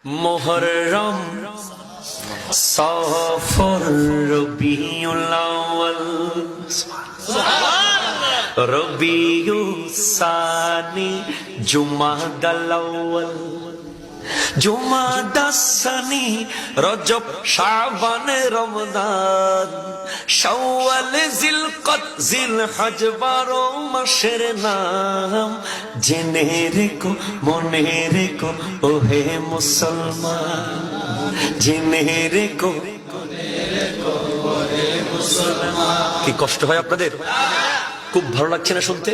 মুহররম সফর রবিউল আউয়াল রবিউল সানি জুমাদাল আউয়াল জুমাদাস সানি রজব শাবান রমজান শাওয়াল জিলকদ জিলহজ 12 মাসের নাম জেনে রেখো মনে রেখো ও হে মুসলমান জেনে রেখো কি কষ্ট হয় আপনাদের? খুব ভালো লাগছে না শুনতে?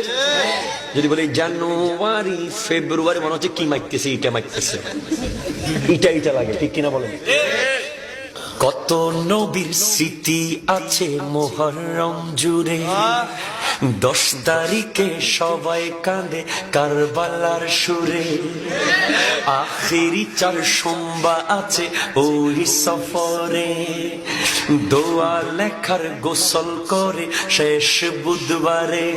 যদি বলি জানুয়ারি ফেব্রুয়ারি মনে হচ্ছে কি মাইতেছে, ইটা মাইতেছে, ইটা লাগে, ঠিক কিনা বলেন? কত নবীর স্মৃতি আছে মুহররম জুড়ে, 10 তারিখে সবাই কাঁদে কারবালার সুরে। আখেরি 4 সোমবার আছে ওই সফরে, দোয়া লেখার গোসল করে শেষ বুধবারে।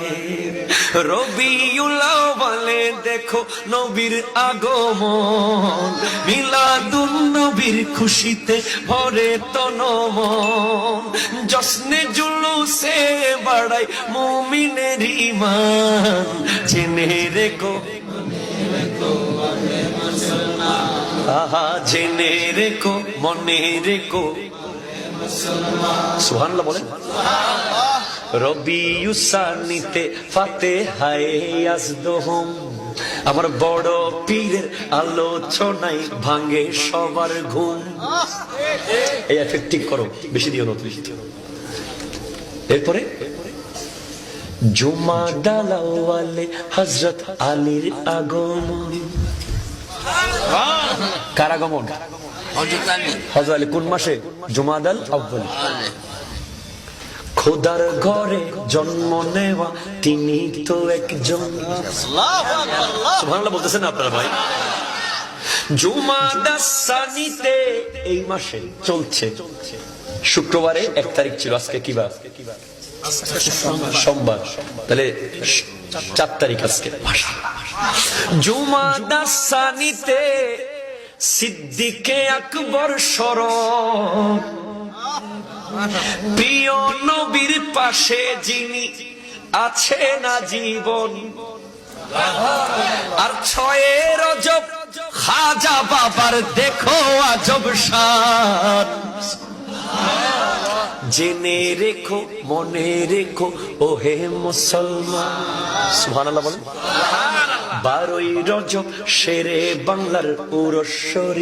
রবিউল আউয়ালে দেখো নবীর আগমন, মিলাদুন নবীর খুশিতে ভরে তন মন। জশ্নে জুলুসে বাড়ায় মুমিনের ঈমান, জেনে রেখো আহা জেনে রেখো মনে রেখো। সুবহানাল্লাহ বলেন। রবিউল সানিতে ফাতিহায়ে ইয়াজদুহুম, আমার বড় পীরের আলোচনায় ভাঙে সবার ঘুম। এই এফেক্ট ঠিক করো, বেশি দিও না। এরপরে জুমাদাল আউয়ালে হযরত আলীর আগমন। কার আগমন? হযরত আলী। কোন মাসে? জুমাদাল আউয়াল। খোদার ঘরে জন্ম নেওয়া তিনি তো একজন। সুবহানাল্লাহ বলতেছেন আপনারা ভাই। জুমাদাস সানিতে এই মাসে চলছে, শুক্রবারে 1 তারিখ ছিল, আজকে কি বার? সোমবার, তাহলে 4 তারিখ আজকে। জুমাদাস সানিতে সিদ্দিকে আকবর স্মরণ, প্রিয় নবীর পাশে যিনি আছে না জীবন। আর 6 রজব খাজা বাবার দেখো আজব শান, জেনে রেখো মনে রেখো ও হে মুসলমান। সুবহানাল্লাহ বলেন। 12 রজব শেরে বাংলার উরস শরীফ।